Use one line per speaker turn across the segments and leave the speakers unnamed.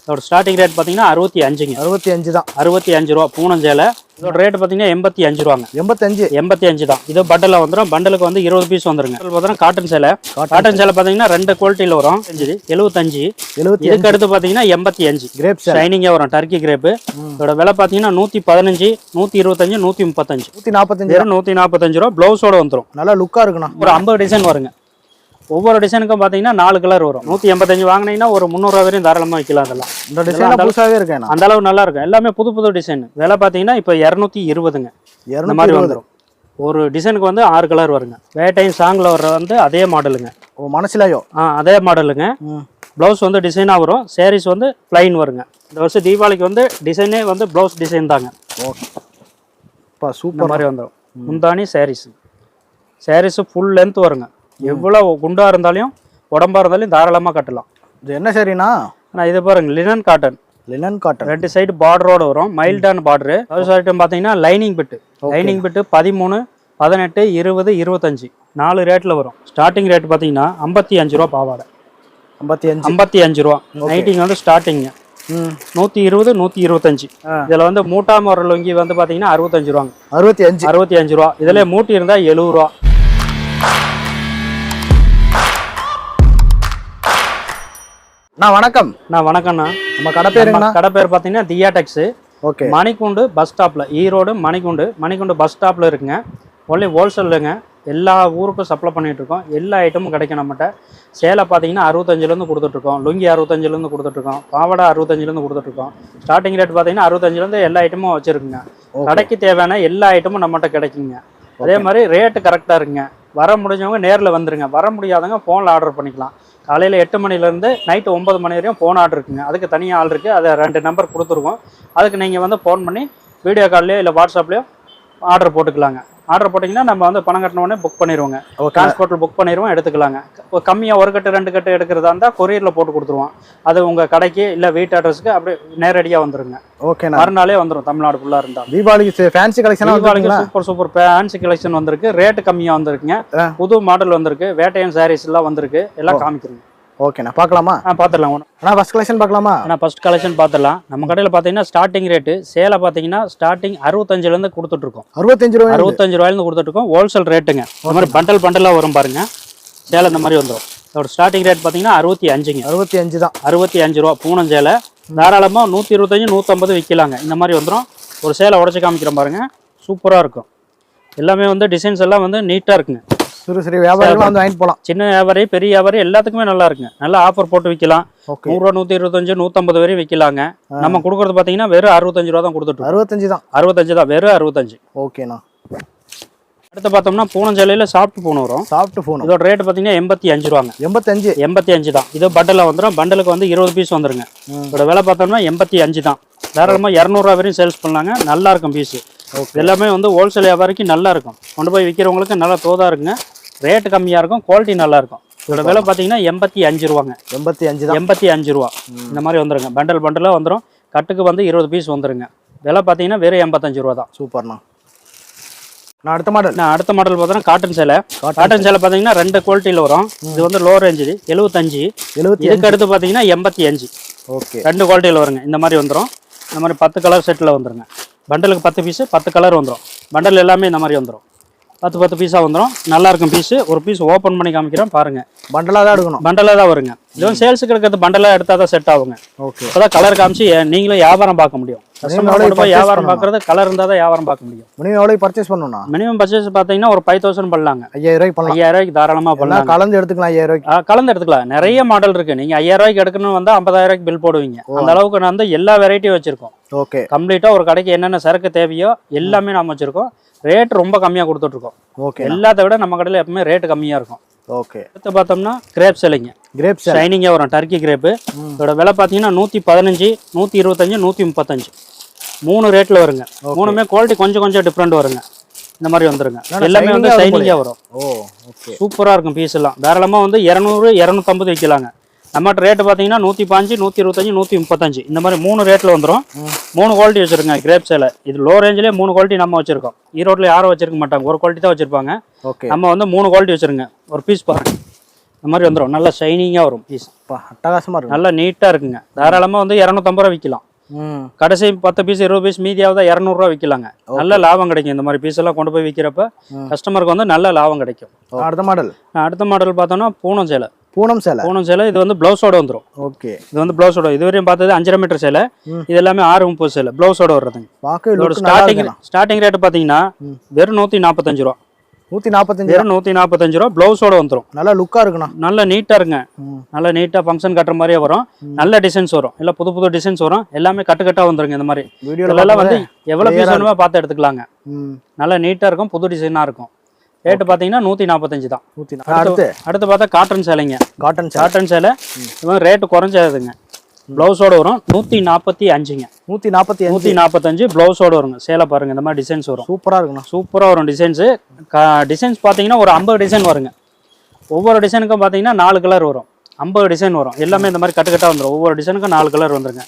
இதோட starting rate பார்த்தீங்கன்னா 65ங்க.
65 தான்.
65 ரூபா பூனம் சேலை. இதோட ரேட் பார்த்தீங்கன்னா 85 ரூபாங்க. 85 தான். இது பண்டலில் வந்துடும். பண்டலுக்கு வந்து 20 பீஸ் வந்துருங்க. பார்த்தீங்கன்னா காட்டன் சேலை. காட்டன் சேலை பார்த்தீங்கன்னா 2 குவாலிட்டியில் வரும். 75. இதுக்கு அடுத்து பார்த்தீங்கன்னா 85
கிரேப்
ஷைனிங்காக வரும். Turkey crepe. இதோட விலை பார்த்தீங்கன்னா 115, 125, 135. 145 ரூபா. பிளவுஸோட வந்துடும்.
நல்லா லுக்காக இருக்குண்ணா.
ஒரு 50 டிசைன் வருங்க. ஒவ்வொரு டிசைனுக்கும் பார்த்தீங்கன்னா 4 கலர் வரும். 185 வாங்கினீங்கன்னா ஒரு 300 ரூபா வரையும் தாராளமாக வைக்கலாம். அதெல்லாம்
இந்த டிசைன் புதுசாகவே இருக்கேன்.
அந்த அளவு நல்லா இருக்கும். எல்லாமே புது டிசைன். விலை பார்த்தீங்கன்னா இப்போ 220ங்க. இந்த மாதிரி வந்துடும். ஒரு டிசைனுக்கு வந்து 6 கலர் வருங்க. வேட்டைன் சாங்கில் வர்ற வந்து அதே மாடலுங்க.
ஓ மனசிலாயோ? அதே
மாடலுங்க. ப்ளவுஸ் வந்து டிசைனாக வரும். சாரீஸ் வந்து பிளைன் வருங்க. இந்த வருஷம் தீபாவளிக்கு வந்து டிசைனே வந்து ப்ளவுஸ் டிசைன் தாங்க.
ஓகே சூப்பர்
மாதிரி வந்துடும். முந்தானி சாரீஸு ஃபுல் லென்த் வருங்க. எவ்வளோ குண்டா இருந்தாலும் உடம்பா இருந்தாலும் தாராளமாக கட்டலாம்.
இது என்ன சரிண்ணா?
ஆனால் இது பாருங்க லினன் காட்டன்.
2
சைடு பார்டரோட வரும். மைல்டான பார்டரு. அது பார்த்தீங்கன்னா லைனிங் பிட்டு. 13, 18, 20, 25 4 ரேட்டில் வரும். ஸ்டார்டிங் ரேட் பார்த்தீங்கன்னா 55 ரூபா பாவாடை. 55 ரூபா. நைட்டிங் வந்து ஸ்டார்டிங்க 120, 125. இதில் வந்து மூட்டாம வர லுங்கி வந்து பார்த்தீங்கன்னா 65 ரூபாங்க. 65 ரூபா. இதில் மூட்டி இருந்தால் 70 ரூபா. வணக்கம்ண்ணா.
நம்ம கடை
பேர் பார்த்தீங்கன்னா தியா டெக்ஸ்.
ஓகே.
மணிக்குண்டு பஸ் ஸ்டாப்பில், ஈரோடு மணிக்குண்டு பஸ் ஸ்டாப்பில் இருக்குங்க. ஒன்லி ஹோல்சேலுங்க. எல்லா ஊருக்கும் சப்ளை பண்ணிட்டு இருக்கோம். எல்லா ஐட்டமும் கிடைக்கும் நம்மகிட்ட. சேலை பார்த்தீங்கன்னா 65லேருந்து கொடுத்துட்ருக்கோம். லுங்கி 65லேருந்து கொடுத்துட்ருக்கோம். பாவாடை 65லேருந்து கொடுத்துட்ருக்கோம். ஸ்டார்டிங் ரேட் பார்த்தீங்கன்னா 65லேருந்து எல்லா ஐட்டமும் வச்சுருக்குங்க. கடைக்கு தேவையான எல்லா ஐட்டமும் நம்மகிட்ட கிடைக்குங்க. அதே மாதிரி ரேட்டு கரெக்டாக இருக்குங்க. வர முடிஞ்சவங்க நேரில் வந்துருங்க. வர முடியாதவங்க ஃபோனில் ஆர்டர் பண்ணிக்கலாம். காலையில் 8 மணிலேருந்து நைட்டு 9 மணி வரையும் ஃபோன் ஆர்டர் இருக்குங்க. அதுக்கு தனியாக ஆள் இருக்குது. அதை 2 நம்பர் கொடுத்துருக்கோம். அதுக்கு நீங்கள் வந்து ஃபோன் பண்ணி வீடியோ கால்லையோ இல்லை வாட்ஸ்அப்லேயோ ஆர்டர் போட்டுக்கலாங்க. ஆர்டர் போட்டிங்கன்னா நம்ம வந்து பணம் கட்டினோடனே புக் பண்ணிடுவோங்க. டிரான்ஸ்போர்ட்டில் புக் பண்ணிடுவோம், எடுத்துக்கலாங்க. கம்மியாக 1 கட்டு 2 கட்டு எடுக்கிறதா இருந்தால் கொரியரில் போட்டு கொடுத்துருவோம். அது உங்கள் கடைக்கு இல்லை வீட்டு அட்ரஸுக்கு அப்படியே நேரடியாக வந்துருங்க.
ஓகே.
மறுநாளே வந்துடும். தமிழ்நாடு ஃபுல்லாக இருந்தால்.
தீபாவளிக்கு ஃபேன்சி கலெக்ஷன்.
தீபாவளிக்கு சூப்பர் ஃபேன்சி கலெக்ஷன் வந்திருக்கு. ரேட்டு கம்மியாக வந்திருக்குங்க. புது மாடல் வந்திருக்கு. வேட்டையன் சாரீஸ் எல்லாம் வந்திருக்கு. எல்லாம் காமிக்கிறேங்க.
ஓகேண்ணா பார்க்கலாமா?
பார்த்துடலாம்.
ஃபர்ஸ்ட் கலெக்ஷன் பார்க்கலாமா?
ஃபர்ஸ்ட் கலெக்ஷன் பார்த்துடலாம். நம்ம கடையில் பார்த்தீங்கன்னா ஸ்டார்டிங் ரேட்டு சேலை பார்த்தீங்கன்னா ஸ்டார்டிங் 65லேருந்து கொடுத்துட்ருக்கோம். 65 ரூபாயிலேருந்து கொடுத்துட்ருக்கோம். ஹோல்சேல் ரேட்டுங்க. இந்த மாதிரி பண்டலாக வரும் பாருங்க. சேலை இந்த மாதிரி வந்துடும். அதோட ஸ்டார்டிங் ரேட் பார்த்தீங்கன்னா 65ங்க.
65 தான்.
65 ரூபா பூனம் சேலை. தாராளமாக 125, 150 விற்கலாங்க. இந்த மாதிரி வந்துடும். ஒரு சேலை உடச்சி காமிக்கிறோம் பாருங்க. சூப்பராக இருக்கும். எல்லாமே வந்து டிசைன்ஸ் எல்லாம் வந்து நீட்டாக இருக்குங்க.
சரி வியாபாரிகள் வந்து வாங்கிட்டு போகலாம்.
சின்ன வியாபாரி பெரிய வியாபாரி எல்லாத்துக்குமே நல்லா இருக்குங்க. நல்லா ஆஃபர் போட்டு விற்கலாம். 100 ரூபா, 125, 150 வரையும் விற்கலாங்க. நம்ம கொடுக்குறது பார்த்தீங்கன்னா வெறும் 65 ரூபா தான் கொடுத்துட்டு. 65 தான். வெறும் 65.
ஓகேண்ணா.
அடுத்து பார்த்தோம்னா பூனம் சேலையில் சாஃப்ட் பூனம் வரும். இதோட ரேட் பார்த்தீங்கன்னா 85 ரூபாங்க. 85 தான். இது பண்டலில் வந்துடும். பண்டலுக்கு வந்து 20 பீஸ் வந்துருங்க. இதோட விலை பார்த்தோம்னா 85 தான். தாராளமாக 200 ரூபா வரையும் சேல்ஸ் பண்ணலாங்க. நல்லா இருக்கும் பீஸு. எல்லாமே வந்து ஹோல்சேல் வியாபாரிக்கு நல்லா இருக்கும். கொண்டு போய் விற்கிறவங்களுக்கு நல்லா தோதாக இருக்குங்க. ரேட்டு கம்மியாக இருக்கும். குவாலிட்டி நல்லா இருக்கும். இதோட விலை பார்த்தீங்கன்னா 85 ரூபாங்க. 85 ரூபா. இந்த மாதிரி வந்துருங்க. பண்டலாக வந்துடும். கட்டுக்கு வந்து 20 பீஸ் வந்துருங்க. விலை பார்த்தீங்கன்னா வெறும் 85 ரூபா தான்.
சூப்பர்ண்ணா. அடுத்த
மாடல் பார்த்தோன்னா காட்டன் சேலை பார்த்தீங்கன்னா 2 குவாலிட்டியில் வரும். இது வந்து லோ ரேஞ்சு 75. இதுக்கு அடுத்து பார்த்தீங்கன்னா 85.
ஓகே.
2 குவாலிட்டியில் வருங்க. இந்த மாதிரி வந்துடும். இந்த மாதிரி 10 கலர் செட்டில் வந்துருங்க. பண்டலுக்கு 10 பீஸு 10 கலர் வந்துடும். பண்டல் எல்லாமே இந்த மாதிரி வந்துடும். 10 பீஸாக வந்துடும். நல்லா இருக்கும் பீஸு. ஒரு பீஸ் ஓப்பன் பண்ணி காமிக்கிறேன் பாருங்கள்.
பண்டலாக தான் எடுக்கணும்.
பண்டலாக தான் வருங்க. இதுவும் சேல்ஸுக்கு இருக்கிறது பண்டலாக எடுத்தால் தான் செட் ஆகுங்க.
ஓகே.
இப்போ தான் கலர் காமிச்சு நீங்களும் வியாபாரம் பார்க்க முடியும். வியாபாரம் பார்க்கறது கலர் இருந்தால் தான் வியாபாரம் பார்க்க முடியும்.
மினிமம் எவ்வளோ பர்ச்சேஸ் பண்ணணும்னா?
மினிமம் பர்ச்சேஸ் பார்த்தீங்கன்னா ஒரு 5000 பண்ணலாங்க.
5000
ரூபாய்க்கு தாராளமாக பண்ணலாம்.
கலந்து எடுத்துக்கலாம். 5000 ரூபாய்க்கு
கலந்து எடுத்துக்கலாம். நிறைய மாடல் இருக்கு. நீங்கள் 5000 ரூபாய்க்கு எடுக்கணும்னு வந்தால் 50000 ரூபாய்க்கு பில் போடுவீங்க. அந்த அளவுக்கு நான் வந்து எல்லா வெரைட்டியும் வச்சிருக்கோம்.
ஓகே.
கம்ப்ளீட்டாக ஒரு கடைக்கு என்னென்ன சரக்கு தேவையோ எல்லாமே நம்ம வச்சிருக்கோம். ரேட் ரொம்ப கம்மியாக கொடுத்துட்ருக்கோம்.
ஓகே.
எல்லாத்த விட நம்ம கடையில் எப்பவுமே ரேட்டு கம்மியாக இருக்கும்.
ஓகே.
அடுத்து பார்த்தோம்னா கிரேப் சேலைங்க. ஷைனிங்காக வரும். Turkey crepe. இதோட விலை பார்த்தீங்கன்னா 115, 125, 135 3 ரேட்டில் வருங்க. 3மே குவாலிட்டி கொஞ்சம் டிஃப்ரெண்ட் வருங்க. இந்த மாதிரி வந்துருங்க. எல்லாமே வந்து ஷைனிங்காக வரும். சூப்பராக இருக்கும் பீஸ் எல்லாம். தாராளமாக வந்து 200, 250 விற்கலாங்க. நம்மகிட்ட ரேட்டு பார்த்தீங்கன்னா 105, 125, 135 இந்த மாதிரி 3 ரேட்டில் வந்துடும். 3 குவாலிட்டி வச்சுருங்க. கிரேப் சேலை இது லோ ரேஞ்சிலே 3 குவாலிட்டி நம்ம வச்சுருக்கோம். ஈரோட்டில் யாரும் வச்சிருக்க மாட்டாங்க. ஒரு குவாலிட்டி தான் வச்சுருப்பாங்க. நம்ம வந்து 3 குவாலிட்டி வச்சுருங்க. ஒரு பீஸ் பாருங்க. இந்த மாதிரி வந்துடும். நல்லா ஷைனிங்காக வரும் பீஸ்.
அட்டகாசமா இருக்கு.
நல்லா நீட்டாக இருக்குங்க. தாராளமாக வந்து 250 ரூபா விற்கலாம். கடைசி 10 பீஸ் 20 பீஸ் மீதியாவது 200 ரூபா விற்கலாங்க. நல்ல லாபம் கிடைக்கும். இந்த மாதிரி பீஸ் எல்லாம் கொண்டு போய் விற்கிறப்ப கஸ்டமருக்கு வந்து நல்ல லாபம் கிடைக்கும். அடுத்த மாடல் பார்த்தோம்னா பூனம் சேலை. பூனம் சேலை இது வந்து பிளவுஸோட வந்துடும்.
ஓகே, இது
வந்து பிளவுஸோட. இதுவரையும் பார்த்தது 5.5 மீட்டர் சேலை. இது எல்லாமே 6.30 சேலை பிளவுஸோட வர்றதுங்க. இதோட ஸ்டார்டிங் ரேட் பார்த்தீங்கன்னா வெறும் 145 ரூபா. 145 ரூபா பிளவுஸோட வந்துடும்.
நல்லா லுக்கா இருக்குண்ணா.
நல்லா நீட்டா இருக்குங்க. நல்லா நீட்டா ஃபங்க்ஷன் கட்டுற மாதிரியே வரும். நல்ல டிசைன்ஸ் வரும். இல்லை புது டிசைன்ஸ் வரும். எல்லாமே கட்டா வந்துருங்க. இந்த மாதிரி இதெல்லாம் வந்து எவ்வளவு பீஸ் வேணுமோ பார்த்து எடுத்துக்கலாங்க. நல்லா நீட்டா இருக்கும். புது டிசைனா இருக்கும். ரேட்டு பார்த்தீங்கன்னா 145 தான். அடுத்து பார்த்தா காட்டன் சேலைங்க. காட்டன் சேலை இது ரேட்டு குறைஞ்சதுங்க. பிளவுஸோட வரும் 145ங்க. 145 பிளவுஸோட வருங்க. சேலை பாருங்க. இந்த மாதிரி டிசைன்ஸ் வரும். சூப்பரா வரும் டிசைன்ஸ் பார்த்தீங்கன்னா ஒரு 50 டிசைன் வருங்க. ஒவ்வொரு டிசைனுக்கும் பார்த்தீங்கன்னா 4 கலர் வரும். 50 டிசைன் வரும். எல்லாமே இந்த மாதிரி கட்டா வந்துடும். ஒவ்வொரு டிசைனுக்கும் 4 கலர் வந்துருங்க.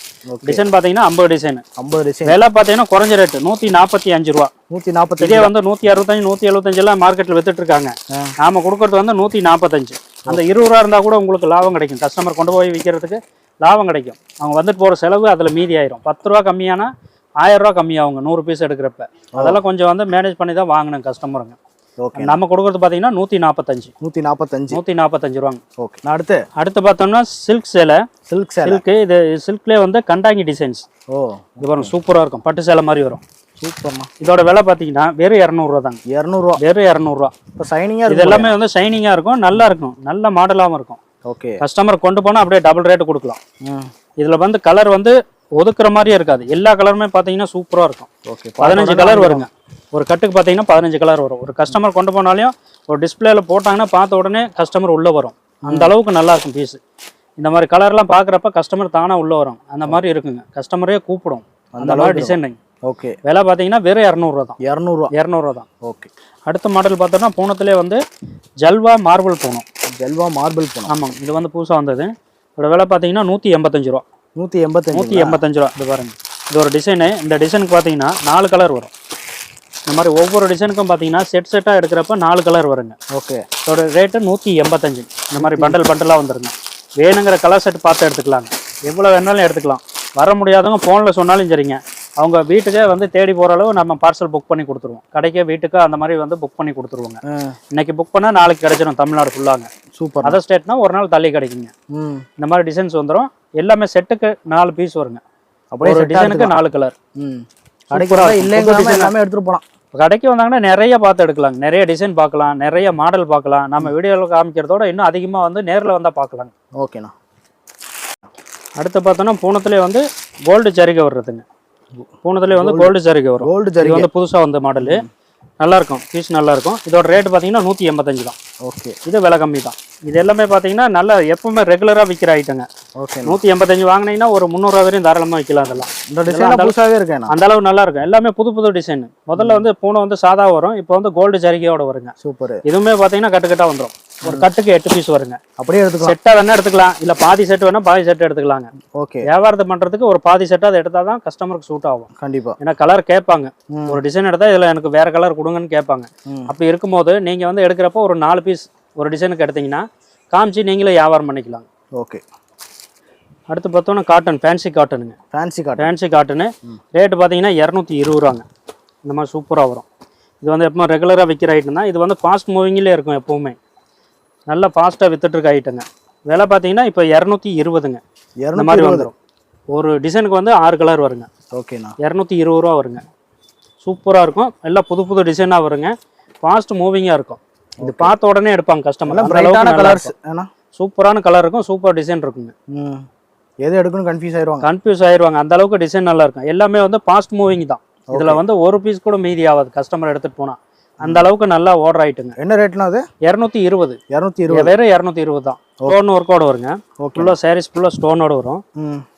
டிசைன் பார்த்தீங்கன்னா 50 டிசைன். விலை பார்த்தீங்கன்னா குறைஞ்ச ரேட்டு 145 ரூபா. இதே வந்து 165 175 எல்லாம் மார்க்கெட்டில் வித்துட்டு இருக்காங்க. நாம கொடுக்கறது வந்து 145. அந்த 20 ரூபா இருந்தால் கூட உங்களுக்கு லாபம் கிடைக்கும். கஸ்டமர் கொண்டு போய் விற்கிறதுக்கு லாபம் கிடைக்கும். அவங்க வந்துட்டு போகிற செலவு அதில் மீதி ஆயிரும். 10 ரூபா கம்மியானா 1000 ரூபா கம்மியாகுங்க 100 பீஸ் எடுக்கிறப்ப. அதெல்லாம் கொஞ்சம் வந்து மேனேஜ் பண்ணி தான் வாங்கணும் கஸ்டமருங்க. நம்ம கொடுக்கறது பார்த்தீங்கன்னா 145 ரூபாங்க. அடுத்து பார்த்தோம்னா சில்க் சேலை. இது சில்க்லேயே வந்து கண்டாங்கி டிசைன்ஸ். இது பாருங்க சூப்பராக இருக்கும். பட்டு சேலை மாதிரி வரும். இதோட விலை பார்த்தீங்கன்னா வெறும் 200 ரூபா தாங்க. வெறும் 200 ரூபா. இது எல்லாமே வந்து ஷைனிங்காக இருக்கும். நல்லா இருக்கும். நல்ல மாடலாகவும் இருக்கும். கஸ்டமர் கொண்டு போனால் அப்படியே டபுள் ரேட்டு கொடுக்கலாம். இதில் வந்து கலர் வந்து ஒதுக்குற மாதிரியே இருக்காது. எல்லா கலருமே பார்த்தீங்கன்னா சூப்பராக இருக்கும். 15 கலர் வருங்க. ஒரு கட்டுக்கு பார்த்தீங்கன்னா 15 கலர் வரும். ஒரு கஸ்டமர் கொண்டு போனாலையும் ஒரு டிஸ்பிளேல போட்டாங்கன்னா பார்த்த உடனே கஸ்டமர் உள்ளே வரும். அந்த அளவுக்கு நல்லா இருக்கும் பீஸ். இந்த மாதிரி கலர்லாம் பார்க்குறப்ப கஸ்டமர் தானாக உள்ளே வரும். அந்த மாதிரி இருக்குங்க. கஸ்டமரே கூப்பிடும். அந்த மாதிரி டிசைனிங். விலை பார்த்தீங்கன்னா வெறும் 200 ரூபா தான். 200 ரூபா தான். அடுத்த மாடல் பார்த்தோம்னா பூனத்திலே வந்து ஜல்வா மார்பிள் பூனம். ஆமாங்க. இது வந்து புதுசாக வந்தது. இதோட விலை பார்த்தீங்கன்னா 185 ரூபா. 185 ரூபா. இது பாருங்க. இது ஒரு டிசைனு. இந்த டிசைனுக்கு பார்த்தீங்கன்னா 4 கலர் வரும். இந்த மாதிரி ஒவ்வொரு டிசைனுக்கும் பார்த்தீங்கன்னா செட்டாக எடுக்கிறப்ப 4 கலர் வருங்க. இதோட ரேட்டு 185. இந்த மாதிரி பண்டலாக வந்துருங்க. வேணுங்கிற கலர் செட் பார்த்து எடுத்துக்கலாங்க. எவ்வளோ வேணாலும் எடுத்துக்கலாம். வர முடியாதவங்க ஃபோனில் சொன்னாலும் சரிங்க. அவங்க வீட்டுக்கே வந்து தேடி போகிற அளவு நம்ம பார்சல் புக் பண்ணி கொடுத்துருவோம். கடைக்கே வீட்டுக்கு அந்த மாதிரி வந்து புக் பண்ணி கொடுத்துருவோங்க. இன்னைக்கு புக் பண்ணால் நாளைக்கு கிடைச்சிடும். தமிழ்நாடு ஃபுல்லாங்க. சூப்பர். அதர் ஸ்டேட்னா ஒரு நாள் தள்ளி கிடைக்குங்க. இந்த மாதிரி டிசைன்ஸ் வந்துடும். எல்லாமே செட்டுக்கு 4 பீஸ் வருங்க. ஒரு டிசைனுக்கு 4 கலர்.
எடுத்துட்டு போகலாம்.
கடைக்கு வந்தாங்கன்னா நிறைய பார்த்து எடுக்கலாங்க. நிறைய டிசைன் பார்க்கலாம். நிறைய மாடல் பார்க்கலாம். நம்ம வீடியோவில் காமிக்கிறதோட இன்னும் அதிகமாக வந்து நேரில் வந்தால் பார்க்கலாங்க.
ஓகேண்ணா.
அடுத்து பார்த்தோன்னா பூனத்திலே வந்து கோல்டு ஜரிகை வர்றதுங்க. பூனத்திலே வந்து கோல்டு ஜரிகை வரும். இது வந்து புதுசாக வந்த மாடலு. நல்லா இருக்கும். பீஸ் நல்லா இருக்கும். இதோட ரேட் பார்த்தீங்கன்னா 185 தான். இது விலை கம்மி தான். இது எல்லாமே பார்த்தீங்கன்னா நல்லா எப்பவுமே ரெகுலராக விற்கிற ஐட்டங்க. 185 வாங்கினீங்கன்னா ஒரு 300 ரூபா வரையும் தாராளமாக விற்கலாம். அதெல்லாம்
இந்த டிசைன் புதுசாகவே இருக்கு.
அந்த அளவு நல்லா இருக்கும். எல்லாமே புது டிசைன். முதல்ல வந்து பூனை வந்து சாதா வரும். இப்போ வந்து கோல்டு ஜரிகையோட வருங்க.
சூப்பர்.
இதுவுமே பார்த்தீங்கன்னா கட்டா வந்துடும். ஒரு கட்டுக்கு 8 பீஸ் வருங்க.
அப்படியே எடுத்துக்கலாம்.
செட்டா வேணா எடுத்துக்கலாம். இல்ல பாதி செட் வேணா பாதி செட் எடுத்துக்கலாங்க. வியாபாரத்தை பண்றதுக்கு ஒரு பாதி செட்டா அதை எடுத்தா தான் கஸ்டமருக்கு சூட் ஆகும்.
கண்டிப்பா.
ஏன்னா கலர் கேட்பாங்க. ஒரு டிசைன் எடுத்தா இதுல எனக்கு வேற கலர் கொடுங்கன்னு கேட்பாங்க. அப்படி இருக்கும்போது நீங்க வந்து எடுக்கிறப்போ ஒரு 4 பீஸ் ஒரு டிசைனுக்கு எடுத்தீங்கன்னா காமிச்சு நீங்களே வியாபாரம் பண்ணிக்கலாம். அடுத்து பார்த்தோன்னா காட்டன் ஃபேன்சி காட்டனுங்க. ஃபேன்சி காட்டனு ரேட்டு பார்த்தீங்கன்னா 220 ரூபாங்க. இந்த மாதிரி சூப்பராக வரும். இது வந்து எப்பவுமே ரெகுலராக விற்கிற ஐட்டம் தான். இது வந்து ஃபாஸ்ட் மூவிங்லேயே இருக்கும். எப்பவுமே நல்லா ஃபாஸ்ட்டாக வித்துட்டு இருக்க ஐட்டங்க. விலை பார்த்தீங்கன்னா இப்போ 220ங்க. இந்த மாதிரி வந்துடும். ஒரு டிசைனுக்கு வந்து 6 கலர் வருங்க. 220 ரூபா வருங்க. சூப்பராக இருக்கும். எல்லாம் புது டிசைனாக வருங்க. ஃபாஸ்ட் மூவிங்காக இருக்கும். இது பார்த்த உடனே எடுப்பாங்க கஸ்டமர். சூப்பரான கலர் இருக்கும். சூப்பர் டிசைன் இருக்குங்க.
எது எடுக்கணும்
கன்ஃபியூஸ் ஆயிடுவாங்க. அந்த அளவுக்கு டிசைன் நல்லா இருக்கும். எல்லாமே வந்து ஃபாஸ்ட் மூவிங் தான். இதில் வந்து ஒரு பீஸ் கூட மீதி ஆகாது கஸ்டமர் எடுத்துகிட்டு போனால். அந்த அளவுக்கு நல்லா ஓடுற ஐட்டுங்க.
என்ன ரேட்னா அது?
220. வெறும் 220 தான். ஸ்டோன் ஒர்க்கோட வருங்க. ஃபுல்லாக சாரீஸ் ஃபுல்லாக ஸ்டோனோட வரும்.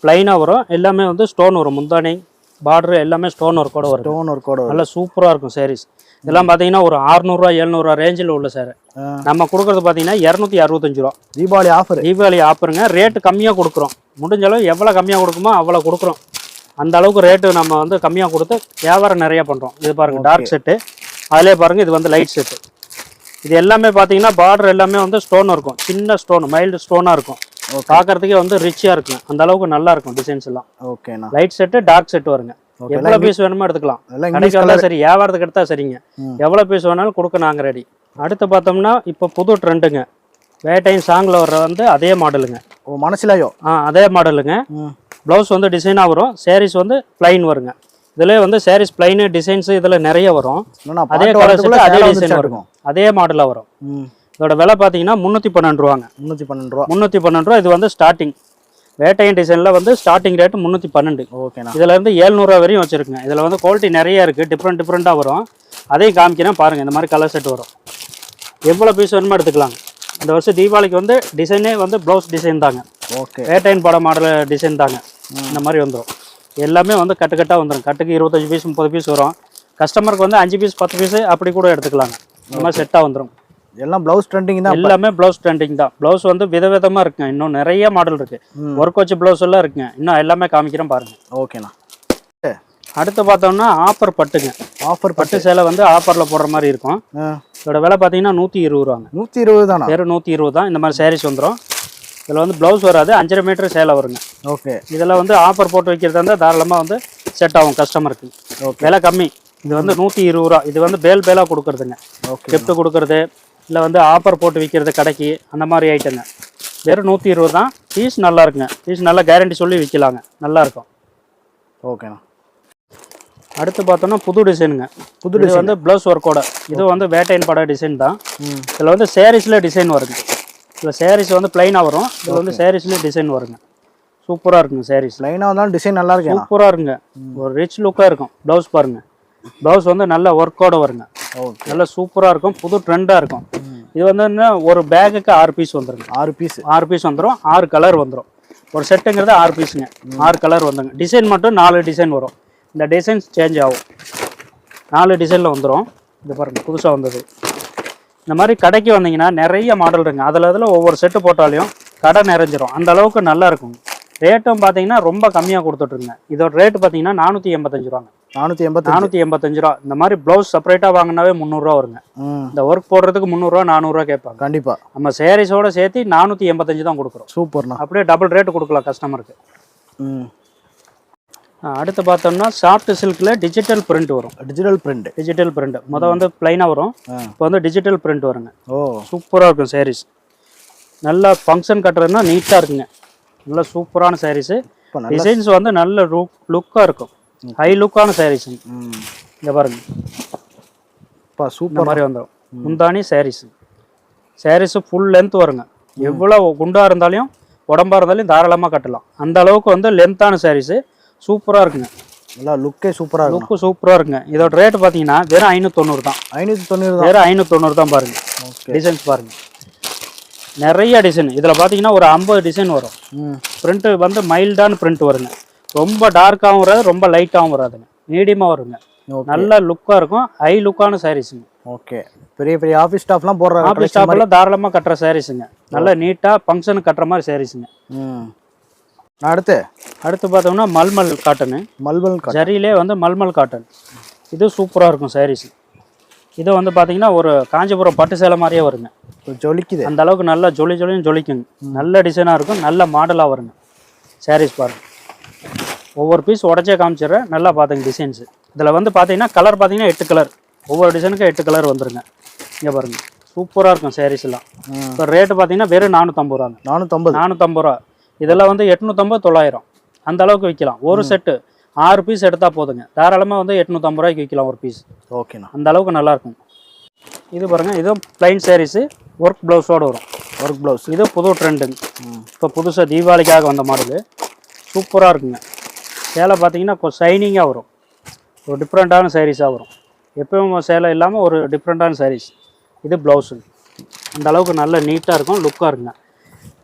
பிளைனாக வரும். எல்லாமே வந்து ஸ்டோன் வரும். முந்தானி பார்டர் எல்லாமே ஸ்டோன் ஒர்க்கோட வரும். நல்லா சூப்பராக இருக்கும் சாரீஸ். இதெல்லாம் பார்த்தீங்கன்னா ஒரு 600 ரூபா 700 ரூபா ரேஞ்சில் உள்ள சார். நம்ம கொடுக்குறது பார்த்தீங்கன்னா 265 ரூபா. தீபாவளி ஆஃபருங்க. ரேட்டு கம்மியாக கொடுக்குறோம். முடிஞ்ச அளவு எவ்வளோ கம்மியாக கொடுக்குமோ அவ்வளோ கொடுக்குறோம். அந்த அளவுக்கு ரேட்டு நம்ம வந்து கம்மியாக கொடுத்து வியாபாரம் நிறைய பண்ணுறோம். இது பாருங்கள் டார்க் செட்டு. அதிலே பாருங்கள் இது வந்து லைட் செட்டு. இது எல்லாமே பார்த்தீங்கன்னா பார்டர் எல்லாமே வந்து ஸ்டோன் இருக்கும், சின்ன ஸ்டோன், மைல்டு ஸ்டோனாக இருக்கும். பார்க்கறதுக்கே வந்து ரிச்சியாக இருக்கும், அந்த அளவுக்கு நல்லா இருக்கும் டிசைன்ஸ் எல்லாம்.
ஓகேண்ணா.
லைட் செட்டு டார்க் செட் வருங்க. எவ்வளோ பீஸ் வேணுமோ எடுத்துக்கலாம். கடைக்கு வந்தால் சரி, வியாபாரத்துக்கு எடுத்தா சரிங்க. எவ்வளோ பீஸ் வேணாலும் கொடுக்க நாங்கள் ரெடி. அடுத்து பார்த்தோம்னா இப்போ புது ட்ரெண்டுங்க, வேட்டைன் சாங்கில் வர்ற வந்து அதே மாடலுங்க.
ஓ மனசிலாயோ?
அதே மாடலுங்க. ப்ளவுஸ் வந்து டிசைனாக வரும், சாரீஸ் வந்து பிளைன் வருங்க. இதில் வந்து சாரீஸ் பிளைனு டிசைன்ஸ் இதில் நிறைய வரும். அதே கலர் செட்டு அதே டிசைன் வரும், அதே மாடலாக வரும். இதோட விலை பார்த்தீங்கன்னா 312 ரூபாங்க.
312 ரூபா.
312 ரூபா. இது வந்து ஸ்டார்டிங் வேட்டையன் டிசைனில் வந்து ஸ்டார்டிங் ரேட்டு 312.
ஓகேண்ணா.
இதில் இருந்து 700 ரூபா வரையும் வச்சுருக்குங்க. இதில் வந்து குவாலிட்டி நிறைய இருக்குது, டிஃப்ரெண்ட்டாக வரும். அதையும் காமிக்கிறேன் பாருங்கள். இந்த மாதிரி கலர் செட் வரும், எவ்வளோ பீஸ் வேணுமோ எடுத்துக்கலாங்க. இந்த வருஷம் தீபாவளிக்கு வந்து டிசைனே வந்து ப்ளவுஸ் டிசைன் தாங்க.
ஓகே.
வேட்டையன் படம் மாடல் டிசைன் தாங்க. இந்த மாதிரி வந்துடும். எல்லாமே வந்து கட்டுக்கட்டாக வந்துடும். கட்டுக்கு 25 பீஸ் 30 பீஸ் வரும். கஸ்டமருக்கு வந்து 5 பீஸ் 10 பீஸ் அப்படி கூட எடுத்துக்கலாங்க. இந்த மாதிரி செட்டாக வந்துடும்.
எல்லாம் ப்ளவுஸ் ட்ரெண்டிங் தான்.
எல்லாமே ப்ளவுஸ் ட்ரெண்டிங் தான். ப்ளவுஸ் வந்து விதவிதமாக இருக்குங்க. இன்னும் நிறைய மாடல் இருக்குது. ஒர்க் வச்சு ப்ளவுஸ் எல்லாம் இருக்குங்க. இன்னும் எல்லாமே காமிக்கிறேன் பாருங்கள்.
ஓகேண்ணா.
அடுத்து பார்த்தோம்னா ஆஃபர் பட்டுங்க.
ஆஃபர்
பட்டு சேலை வந்து ஆஃபரில் போடுற மாதிரி இருக்கும். இதோட விலை பார்த்தீங்கன்னா 120 ரூபாங்க.
120 தானா?
வெறும் 120 தான். இந்த மாதிரி சாரீஸ் வந்துடும். இதில் வந்து ப்ளவுஸ் வராது, 5.5 மீட்டர் சேலை வருங்க.
ஓகே.
இதில் வந்து ஆஃபர் போட்டு வைக்கிறதா இருந்தால் தாராளமாக வந்து செட் ஆகும் கஸ்டமருக்கு.
ஓகே.
விலை கம்மி. இது வந்து 120 ரூபா. இது வந்து பேலாக கொடுக்குறதுங்க.
ஓகே.
கிஃப்ட் கொடுக்குறது இல்லை வந்து ஆஃபர் போட்டு விற்கிறது கடைக்கு, அந்த மாதிரி ஐட்டங்க. வெறும் 120 தான். பீஸ் நல்லா இருக்குங்க. பீஸ் நல்லா கேரண்டி சொல்லி விற்கலாங்க, நல்லாயிருக்கும்.
ஓகேண்ணா.
அடுத்து பார்த்தோம்னா புது டிசைனுங்க. புது டிசைன் வந்து ப்ளவுஸ் ஒர்க்கோட. இது வந்து வேட்டையின் பட டிசைன் தான். இதில் வந்து சாரீஸில் டிசைன் வருங்க. இதில் சாரீஸ் வந்து பிளைனாக வரும். இதில் வந்து சாரீஸ்லேயே டிசைன் வருங்க. சூப்பராக இருக்குங்க. சாரீஸ்
லைனாக வந்தாலும் டிசைன் நல்லா இருக்கு,
சூப்பராக இருக்குங்க. ஒரு ரிச் லுக்காக இருக்கும். ப்ளவுஸ் பாருங்கள், ப்ளவுஸ் வந்து நல்ல ஒர்க்கோட வருங்க. நல்லா சூப்பராக இருக்கும், புது ட்ரெண்டாக இருக்கும். இது வந்து என்ன, ஒரு பேக்குக்கு 6 பீஸ் வந்துருங்க. 6 பீஸ் வந்துடும். 6 கலர் வந்துடும். ஒரு செட்டுங்கிறது 6 பீஸுங்க. 6 கலர் வந்துங்க. டிசைன் மட்டும் 4 டிசைன் வரும். இந்த டிசைன்ஸ் சேஞ்ச் ஆகும். 4 டிசைனில் வந்துடும். இது பாருங்கள், புதுசாக வந்தது. இந்த மாதிரி கடைக்கு வந்தீங்கன்னா நிறைய மாடல் இருக்குங்க. அதில் ஒவ்வொரு செட்டு போட்டாலையும் கடை நிறைஞ்சிரும். அந்த அளவுக்கு நல்லா இருக்கும். ரேட்டும் பார்த்தீங்கன்னா ரொம்ப கம்மியாக கொடுத்துட்ருங்க. இதோட ரேட்டு பார்த்தீங்கன்னா 485 ரூபாங்க. 485 ரூபா. இந்த மாதிரி ப்ளவுஸ் செப்பரேட்டாக வாங்கினாவே 300 ரூபா வருங்க. இந்த ஒர்க் போடுறதுக்கு 300 ரூபா 400 ரூபா கேட்பாங்க.
கண்டிப்பாக.
நம்ம சாரீஸோட சேர்த்து 485 தான் கொடுக்குறோம்.
சூப்பர்ண்ணா. அப்படியே
டபுள் ரேட்டு கொடுக்கலாம் கஸ்டமருக்கு. அடுத்து பார்த்தோம்னா சாஃப்ட் சில்கில் டிஜிட்டல் பிரிண்ட் வரும். டிஜிட்டல் பிரிண்ட் மொதல் வந்து பிளைனாக வரும். இப்போ வந்து டிஜிட்டல் பிரிண்ட் வருங்க. சூப்பராக இருக்கும் சாரீஸ். நல்லா ஃபங்க்ஷன் கட்டுறதுன்னா நீட்டாக இருக்குங்க. நல்லா சூப்பரான சாரீஸு. டிசைன்ஸ் வந்து நல்ல லுக்காக இருக்கும். ஹை லுக்கான சாரீஸ். இங்கே பாருங்க, சூப்பர் மாதிரி வந்துடும். முந்தானி சாரீஸு ஃபுல் லென்த் வருங்க. எவ்வளோ குண்டாக இருந்தாலும் உடம்பாக இருந்தாலும் தாராளமாக கட்டலாம். அந்த அளவுக்கு வந்து லென்த்தான சாரீஸு சூப்பராக இருக்குங்க.
நல்லா லுக்கே சூப்பராக
லுக்கு சூப்பராக இருக்குங்க. இதோட ரேட்டு பார்த்தீங்கன்னா வெறும் 590 தான்.
590
வெறும் 590 தான். பாருங்கள் டிசைன்ஸ் பாருங்கள், நிறைய டிசைன். இதில் பார்த்தீங்கன்னா ஒரு 50 டிசைன் வரும். பிரிண்ட்டு வந்து மைல்டான பிரிண்ட் வருங்க. ரொம்ப டார்க்காகவும் வராது, ரொம்ப லைட்டாகவும் வராதுங்க. மீடியமாக வருங்க. நல்ல லுக்காக இருக்கும். ஹை லுக்கான சாரீஸுங்க.
ஓகே. பெரிய ஆஃபீஸ் ஸ்டாஃப்லாம் போடுற
ஆஃபீஸ் ஸ்டாஃப்லாம் தாராளமாக கட்டுற சாரீஸுங்க. நல்லா நீட்டாக ஃபங்க்ஷனுக்கு கட்டுற மாதிரி சாரீஸுங்க. அடுத்து பார்த்தோம்னா மல்மல் காட்டனு. ஜரியிலே வந்து மல்மல் காட்டன். இது சூப்பராக இருக்கும் சாரீஸ். இது வந்து பார்த்தீங்கன்னா ஒரு காஞ்சிபுரம் பட்டு சேலை மாதிரியே வருங்க.
ஜொலிக்குது.
அந்த அளவுக்கு நல்லா ஜொலின்னு ஜொலிக்குங்க. நல்ல டிசைனாக இருக்கும். நல்ல மாடலாக வருங்க சாரீஸ். பாருங்கள், ஒவ்வொரு பீஸ் உடச்சே காமிச்சிடுறேன். நல்லா பார்த்துங்க டிசைன்ஸு. இதில் வந்து பார்த்தீங்கன்னா கலர் பார்த்தீங்கன்னா 8 கலர். ஒவ்வொரு டிசைனுக்கும் 8 கலர் வந்துருங்க. இங்கே பாருங்கள், சூப்பராக இருக்கும் சாரீஸ் எல்லாம். இப்போ ரேட்டு பார்த்தீங்கன்னா வெறும் 450 ரூபாங்க. 450 ரூபா. இதெல்லாம் வந்து 850 900 அந்த அளவுக்கு விற்கலாம். ஒரு செட்டு 6 பீஸ் எடுத்தால் போதுங்க. தாராளமாக வந்து 850 ரூபாய்க்கு விற்கலாம் ஒரு பீஸ்.
ஓகேண்ணா.
அந்த அளவுக்கு நல்லாயிருக்கும். இது பாருங்கள், இதுவும் ப்ளைன் சாரீஸு ஒர்க் ப்ளவுஸோடு வரும். இது புது ட்ரெண்டுங்க. இப்போ புதுசாக தீபாவளிக்காக வந்த மாடலு. சூப்பராக இருக்குங்க. சேலை பார்த்தீங்கன்னா இப்போ ஷைனிங்காக வரும். ஒரு டிஃப்ரெண்ட்டான சாரீஸாக வரும். எப்பவும் சேலை இல்லாமல் ஒரு டிஃப்ரெண்ட்டான சாரீஸ். இது ப்ளவுஸு. அந்த அளவுக்கு நல்ல நீட்டாக இருக்கும், லுக்காக இருக்குங்க.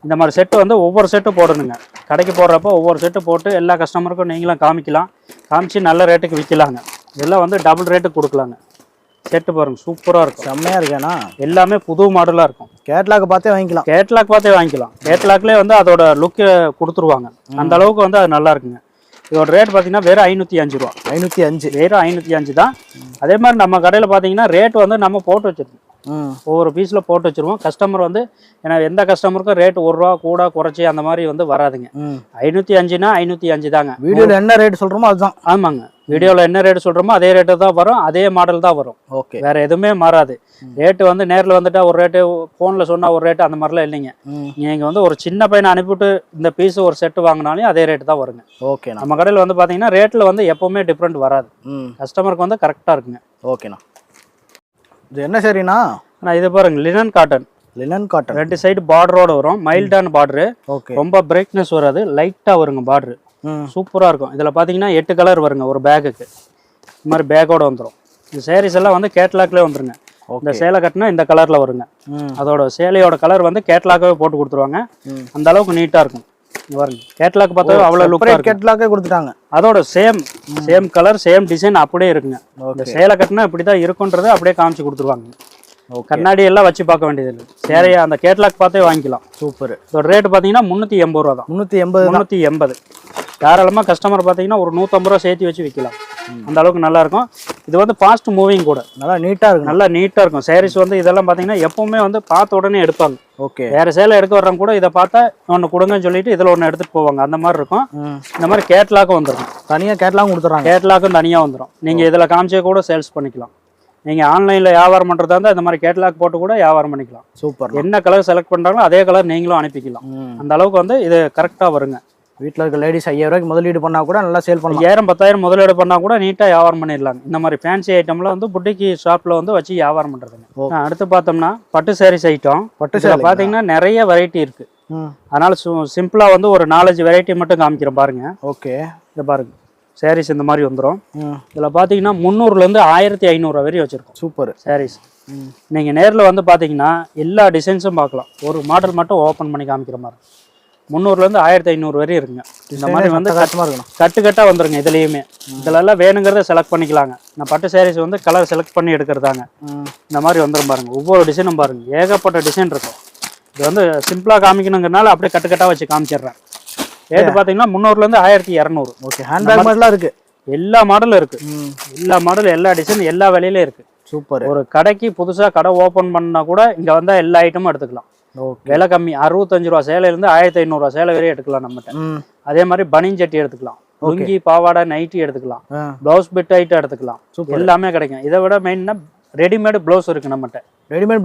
இந்த மாதிரி செட்டு வந்து ஒவ்வொரு செட்டு போடணுங்க. கடைக்கு போடுறப்போ ஒவ்வொரு செட்டு போட்டு எல்லா கஸ்டமருக்கும் நீங்களும் காமிச்சு நல்ல ரேட்டுக்கு விற்கலாங்க. இதெல்லாம் வந்து டபுள் ரேட்டுக்கு கொடுக்கலாங்க. செட்டு பாருங்க, சூப்பராக இருக்கும்.
செம்மையாக இருக்கேண்ணா.
எல்லாமே புது மாடலாக இருக்கும்.
கேட்லாக் பார்த்தே வாங்கிக்கலாம்.
கேட்லாக்லேயே வந்து அதோட லுக்கு கொடுத்துருவாங்க. அந்த அளவுக்கு வந்து அது நல்லா இருக்குங்க. இதோட ரேட் பார்த்தீங்கன்னா வெறும் 505 ரூபா. 505 வெறும் 505 தான். அதே மாதிரி நம்ம கடையில் பார்த்தீங்கன்னா ரேட் வந்து நம்ம போட்டு வச்சுருக்கோம். ஒவ்வொரு பீஸில் போட்டு வச்சுருவோம். கஸ்டமர் வந்து ஏன்னா எந்த கஸ்டமருக்கும் ரேட் ₹1 கூட குறைச்சி அந்த மாதிரி வந்து வராதுங்க. 505னா 505 தாங்க.
வீடியோவில் என்ன ரேட் சொல்கிறோமோ அதுதான்.
ஆமாங்க, வீடியோவில் என்ன ரேட் சொல்கிறோமோ அதே ரேட்டு தான் வரும், அதே மாடல் தான் வரும்.
ஓகே,
வேற எதுவுமே மாறாது. ரேட்டு வந்து நேரில் வந்துட்டா ஒரு ரேட்டு, ஃபோனில் சொன்னால் ஒரு ரேட்டு, அந்த மாதிரிலாம் இல்லைங்க. நீங்கள் வந்து ஒரு சின்ன பையனை அனுப்பிவிட்டு இந்த பீஸு ஒரு செட்டு வாங்கினாலும் அதே ரேட்டு தான் வருங்க.
ஓகேண்ணா.
நம்ம கடையில் வந்து பார்த்தீங்கன்னா ரேட்டில் வந்து எப்போவுமே டிஃப்ரெண்ட் வராது. கஸ்டமருக்கு வந்து கரெக்டாக இருக்குங்க.
ஓகேண்ணா. இது என்ன சரிண்ணா?
ஆனால் இது பாருங்க, linen cotton.
Linen cotton
2 side பார்டரோட வரும். மைல்டான பார்டரு,
ஓகே.
ரொம்ப பிரைட்னஸ் வராது, லைட்டாக வருங்க பார்டரு. சூப்பராக இருக்கும். இதில் பார்த்தீங்கன்னா 8 கலர் வருங்க ஒரு பேக்குக்கு. இந்த மாதிரி பேக்கோட வந்துடும். இந்த சாரீஸ் எல்லாம் வந்து கேட்லாக்லேயே வந்துருங்க. இந்த சேலை கட்டினா இந்த கலரில் வருங்க. அதோட சேலையோட கலர் வந்து கேட்லாக்காகவே போட்டு கொடுத்துருவாங்க. அந்த அளவுக்கு நீட்டாக இருக்கும். பாருங்க, கேட்லாக் பார்த்தா அவ்வளோ லுக்காக இருக்கு.
கேட்லாக்கே கொடுத்துட்டாங்க.
அதோட சேம் கலர் சேம் டிசைன் அப்படியே இருக்குங்க. இந்த சேலை கட்டினா இப்படி தான் இருக்குன்றது அப்படியே காமிச்சு கொடுத்துருவாங்க. கண்ணாடி எல்லாம் வச்சு பார்க்க வேண்டியது இல்லை. சேரையா அந்த கேட்லாக் பார்த்தே வாங்கிக்கலாம்.
சூப்பர்.
இதோட ரேட் பார்த்தீங்கன்னா ₹380 தான். 380 தாராளமாக கஸ்டமர் பார்த்தீங்கன்னா ஒரு ₹150 சேர்த்து வச்சு விற்கலாம். அந்த அளவுக்கு நல்லா இருக்கும். இது வந்து ஃபாஸ்ட் மூவிங் கூட,
நல்லா நீட்டாக இருக்கும்.
நல்லா நீட்டாக இருக்கும். சாரீஸ் வந்து இதெல்லாம் பார்த்தீங்கன்னா எப்பவுமே வந்து பார்த்த உடனே எடுப்பாங்க.
ஓகே,
வேற சேலை எடுக்க வர்றவங்க கூட இதை பார்த்தா ஒன்று கொடுங்கன்னு சொல்லிட்டு இதில் ஒன்று எடுத்துட்டு போவாங்க. அந்த மாதிரி இருக்கும். இந்த மாதிரி கேட்லாக்கும் வந்துடும்.
தனியாக கேட்லாக் கொடுத்துறாங்க.
கேட்லாக்கும் தனியாக வந்துடும். நீங்கள் இதில் காமிச்சே கூட சேல்ஸ் பண்ணிக்கலாம். நீங்கள் ஆன்லைனில் வியாபாரம் பண்ணுறதா இருந்தால் இந்த மாதிரி கேட்லாக் போட்டு கூட வியாபாரம் பண்ணிக்கலாம். சூப்பர். என்ன கலர் செலக்ட் பண்ணுறாங்களோ அதே கலர் நீங்களும் அனுப்பிக்கலாம். அந்த அளவுக்கு வந்து இது கரெக்டாக வருங்க.
வீட்டில் இருக்க லேடிஸ் 5000 முதலீடு பண்ணால் கூட நல்லா சேல் பண்ணலாம்.
1000 முதலீடு பண்ணால் கூட நீட்டாக வியாபாரம் பண்ணிடலாங்க. இந்த மாதிரி ஃபேன்சி ஐட்டம்லாம் வந்து புட்டிக்கு ஷாப்பில் வந்து வச்சு வியாபாரம் பண்ணுறதுங்க. அடுத்து பார்த்தோம்னா பட்டு சாரீஸ் ஐட்டம். பட்டு சேலை பார்த்தீங்கன்னா நிறைய வெரைட்டி இருக்குது. அதனால் சிம்பிளாக வந்து ஒரு 4-5 வெரைட்டி மட்டும் காமிக்கிறேன் பாருங்க.
ஓகே,
இதை பாருங்க, சாரீஸ் இந்த மாதிரி வந்துடும். இதில் பார்த்தீங்கன்னா 300லேருந்து 1500 வரையும் வச்சுருக்கோம். சூப்பர் சாரீஸ். நீங்கள் நேரில் வந்து பார்த்தீங்கன்னா எல்லா டிசைன்ஸும் பார்க்கலாம். ஒரு மாடல் மட்டும் ஓப்பன் பண்ணி காமிக்கிற மாதிரி 300லேருந்து 1500 வரையும் இருக்குங்க. இந்த மாதிரி வந்து கட்டுக்கட்டாக வந்துருங்க. இதுலேயுமே இதிலெல்லாம் வேணுங்கிறத செலக்ட் பண்ணிக்கலாங்க. நான் பட்டு சாரீஸ் வந்து கலர் செலக்ட் பண்ணி எடுக்கிறதாங்க. இந்த மாதிரி வந்துடும் பாருங்க. ஒவ்வொரு டிசைனும் பாருங்க, ஏகப்பட்ட டிசைன் இருக்கும். இது வந்து சிம்பிளாக காமிக்கணுங்கிறனால அப்படியே கட்டுக்கட்டாக வச்சு காமிச்சிடுறேன். ரேட்டு பார்த்தீங்கன்னா 300லேருந்து 1200. ஓகே, ஹேண்ட்பேக் மாதிரிலாம் இருக்குது. எல்லா மாடலும் இருக்குது. எல்லா மாடலும், எல்லா டிசைன், எல்லா விலையிலும் இருக்குது. சூப்பர். ஒரு கடைக்கு புதுசாக கடை ஓப்பன் பண்ணால் கூட இங்கே வந்தால் எல்லா ஐட்டமும் எடுத்துக்கலாம். விலை கம்மி, ₹65 சேலையிலேருந்து ₹1500 சேலை வரையும் எடுக்கலாம் நம்மகிட்ட. அதே மாதிரி பனியன் சட்டி எடுத்துக்கலாம், லுங்கி பாவாடை நைட்டி எடுத்துக்கலாம், பிளவுஸ் பிட் ஐட்டம் எடுத்துக்கலாம். எல்லாமே கிடைக்கும். இதை விட மெயின்னா ரெடிமேடு பிளவுஸ் இருக்கு நம்மகிட்ட. ரெடிமேடு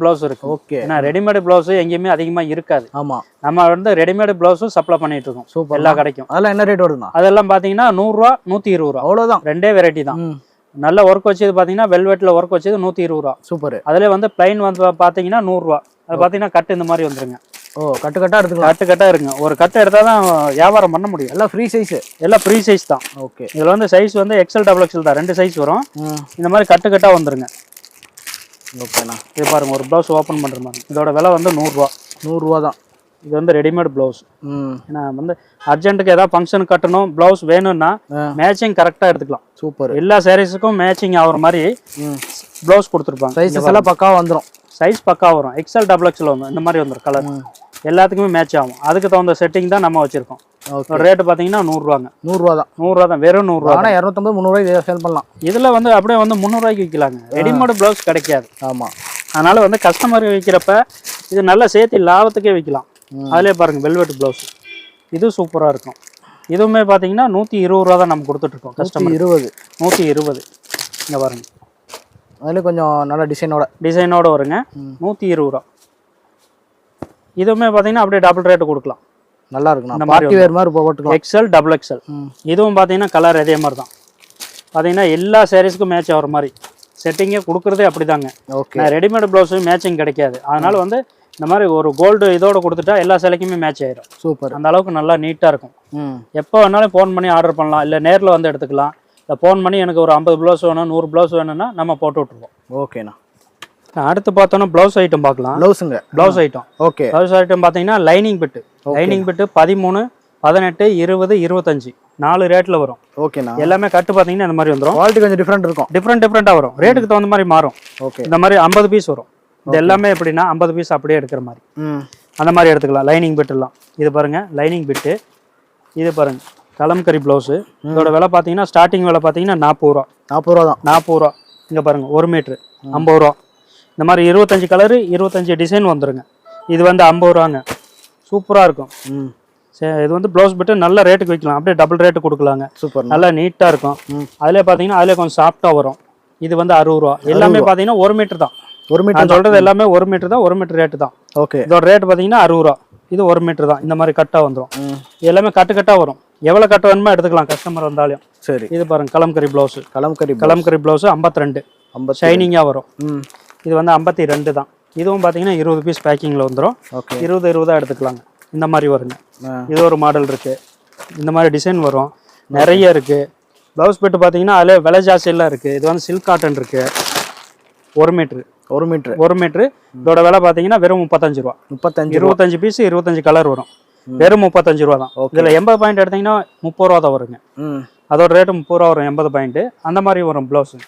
பிளவுஸ் இருக்கு. ஓகே, ஏன்னா ரெடிமேடு பிளவுஸ் எங்கேயுமே அதிகமா இருக்காது. ஆமா, நம்ம வந்து ரெடிமேடு பிளவுஸும் சப்ளை பண்ணிட்டு இருக்கோம் எல்லா கடைக்கும். அதெல்லாம் என்ன ரேட் வருதுன்னா அதெல்லாம் பாத்தீங்கன்னா ₹100, ₹120. அவ்வளவுதான். ரெண்டே வெரைட்டி தான். நல்ல ஒர்க் வச்சது பாத்தீங்கன்னா வெல்வெட்ல ஒர்க் வச்சது ₹120. சூப்பர். அதுல வந்து பிளைன் வந்து பாத்தீங்கன்னா ₹100. அது பாத்தீங்கன்னா கட்டு இந்த மாதிரி வந்துருங்க. ஓ, கட்டு கட்டா எடுத்துக்கலாம். கட்டு கட்டா இருக்குங்க. ஒரு கட்டு எடுத்தா தான் வியாபாரம் பண்ண முடியும். எல்லாம் ஃப்ரீ சைஸ், எல்லாம் ஃப்ரீ சைஸ் தான். ஓகே, இதுல வந்து சைஸ் வந்து XL XXL தான், 2 சைஸ் வரும். இந்த மாதிரி கட்டு கட்டா வந்துருங்க. ஓகேண்ணா, இது பாருங்க, ஒரு பிளவுஸ் ஓப்பன் பண்ற மாதிரி. இதோட விலை வந்து ₹100 தான். இது வந்து ரெடிமேட் பிளவுஸ். ஏன்னா வந்து அர்ஜென்ட்டுக்கு ஏதாவது ஃபங்க்ஷன் கட்டணும், பிளவுஸ் வேணும்னா மேட்சிங் கரெக்டாக எடுத்துக்கலாம். சூப்பர். எல்லா சாரீஸுக்கும் மேட்சிங் ஆகிற மாதிரி பிளவுஸ் கொடுத்துருப்பாங்க. சைஸஸ் எல்லாம் பக்காவாக வந்துடும். சைஸ் பக்கா வரும். XL XXL வந்து இந்த மாதிரி வந்துடும். கலர் எல்லாத்துக்குமே மேட்ச் ஆகும். அதுக்கு தகுந்த செட்டிங் தான் நம்ம வச்சிருக்கோம். ரேட்டு பார்த்தீங்கன்னா ₹100. ₹100 தான். ₹100 தான், வெறும் ₹100. ஆனால் 250 300 சேல் பண்ணலாம். இதில் வந்து அப்படியே வந்து ₹300 விற்கலாங்க. ரெடிமேடு பிளவுஸ் கிடைக்காது. ஆமாம், அதனால வந்து கஸ்டமர் விற்கிறப்ப இது நல்லா சேர்த்து லாபத்துக்கே விற்கலாம். அதிலே பாருங்க, வெல்வெட் பிளவுஸ் இது சூப்பராக இருக்கும். இதுவுமே பார்த்தீங்கன்னா ₹120 தான் நம்ம கொடுத்துட்ருக்கோம். கஸ்டமர் 120. இங்கே பாருங்க, அதில் கொஞ்சம் நல்ல டிசைனோட வருங்க. ₹120. இதுவுமே பார்த்தீங்கன்னா அப்படியே டபுள் ரேட்டு கொடுக்கலாம். நல்லா இருக்கும். இந்த மாதிரி வேறு மாதிரி போட்டுக்கலாம். XL XXL. இதுவும் பார்த்தீங்கன்னா கலர் அதே மாதிரி தான். பார்த்தீங்கன்னா எல்லா சாரீஸ்க்கும் மேட்ச் ஆகிற மாதிரி செட்டிங்கே கொடுக்குறதே அப்படி தாங்க. ஓகே, ரெடிமேட் ப்ளவுஸு மேட்சிங் கிடைக்காது. அதனால வந்து இந்த மாதிரி ஒரு கோல்டு இதோட கொடுத்துட்டா எல்லா சிலைக்குமே மேட்ச் ஆயிடும். சூப்பர். அந்த அளவுக்கு நல்லா நீட்டாக இருக்கும். எப்போ வேணாலும் ஃபோன் பண்ணி ஆர்டர் பண்ணலாம், இல்லை நேரில் வந்து எடுத்துக்கலாம். இல்லை ஃபோன் பண்ணி எனக்கு ஒரு 50 ப்ளவுஸ் வேணும், 100 ப்ளவுஸ் வேணும்னா நம்ம போட்டு விட்ருவோம். ஓகேண்ணா. அடுத்து பார்த்தோன்னா ப்ளவுஸ் ஐட்டம் பார்க்கலாம். Blouse item. Okay, blouse item பார்த்தீங்கன்னா லைனிங் பிட்டு 13, 18, 20, 25 4 ரேட்டில் வரும். ஓகேண்ணா. எல்லாமே கட்டு பார்த்தீங்கன்னா இந்த மாதிரி வந்துடும். குவாலிட்டி கொஞ்சம் டிஃப்ரெண்ட்டாக வரும். ரேட்டுக்கு தகுந்த மாதிரி மாறும். ஓகே, இந்த மாதிரி 50 பீஸ் வரும். இது எல்லாமே எப்படின்னா 50 பீஸ் அப்படியே எடுக்கிற மாதிரி அந்த மாதிரி எடுத்துக்கலாம். லைனிங் பிட்டுலாம் இது பாருங்க, லைனிங் பிட்டு. இது பாருங்க, கலம்கரி ப்ளவுஸு. இதோட விலை பார்த்தீங்கன்னா ஸ்டார்டிங் விலை பார்த்தீங்கன்னா ₹40 தான். ₹40 இங்கே பாருங்க, 1 மீட்ரு ₹50. இந்த மாதிரி 25 கலரு 25 டிசைன் வந்துருங்க. இது வந்து 50 ரூபாங்க. சூப்பராக இருக்கும். இது வந்து ப்ளவுஸ் பிட்டு நல்ல ரேட்டுக்கு விற்கலாம். அப்படியே டபுள் ரேட்டு கொடுக்கலாங்க.
சூப்பர்.
நல்லா நீட்டாக இருக்கும். அதிலே பார்த்தீங்கன்னா அதிலே கொஞ்சம் சாஃப்டாக வரும். இது வந்து 60 ரூபா. எல்லாமே பார்த்தீங்கன்னா 1 மீட்டர் தான்.
1 மீட்டர்
நான் சொல்கிறது எல்லாமே 1 மீட்டர் தான். 1 மீட்டர் ரேட்டு தான்.
ஓகே.
இதோட ரேட் பார்த்தீங்கன்னா 60 ரூபா. இது 1 மீட்டர் தான். இந்த மாதிரி கட்டாக வந்துடும். எல்லாமே கட்டாக வரும். எவ்வளோ கட்ட வேணுமோ எடுத்துக்கலாம் கஸ்டமர் வந்தாலும்.
சரி.
இது பாருங்க கலம்கரி ப்ளவுஸு. கலம்கரி ப்ளவுஸு 52 ஷைனிங்காக வரும். இது வந்து 52 தான். இதுவும் பார்த்தீங்கன்னா 20 பீஸ் பேக்கிங்கில் வந்துடும். 20 எடுத்துக்கலாங்க. இந்த மாதிரி வருங்க. இது ஒரு மாடல் இருக்குது. இந்த மாதிரி டிசைன் வரும். நிறைய இருக்குது. ப்ளவுஸ் பிட்டு பார்த்தீங்கன்னா அதில் விலை ஜாஸ்தியெல்லாம் இருக்குது. இது வந்து சில்க் காட்டன் இருக்குது. 1 மீட்ரு. இதோட விலை பார்த்தீங்கன்னா வெறும் 35 ரூபா. 25 பீஸ் 25 கலர் வரும். வெறும் 35 ரூபா தான். இதில் 80 பாயிண்ட் எடுத்தீங்கன்னா 30 ரூபா தான் வருங்க. அதோட ரேட்டு 30 ரூபா வரும். 80 பாயிண்ட்டு அந்த மாதிரி வரும் ப்ளவுஸு.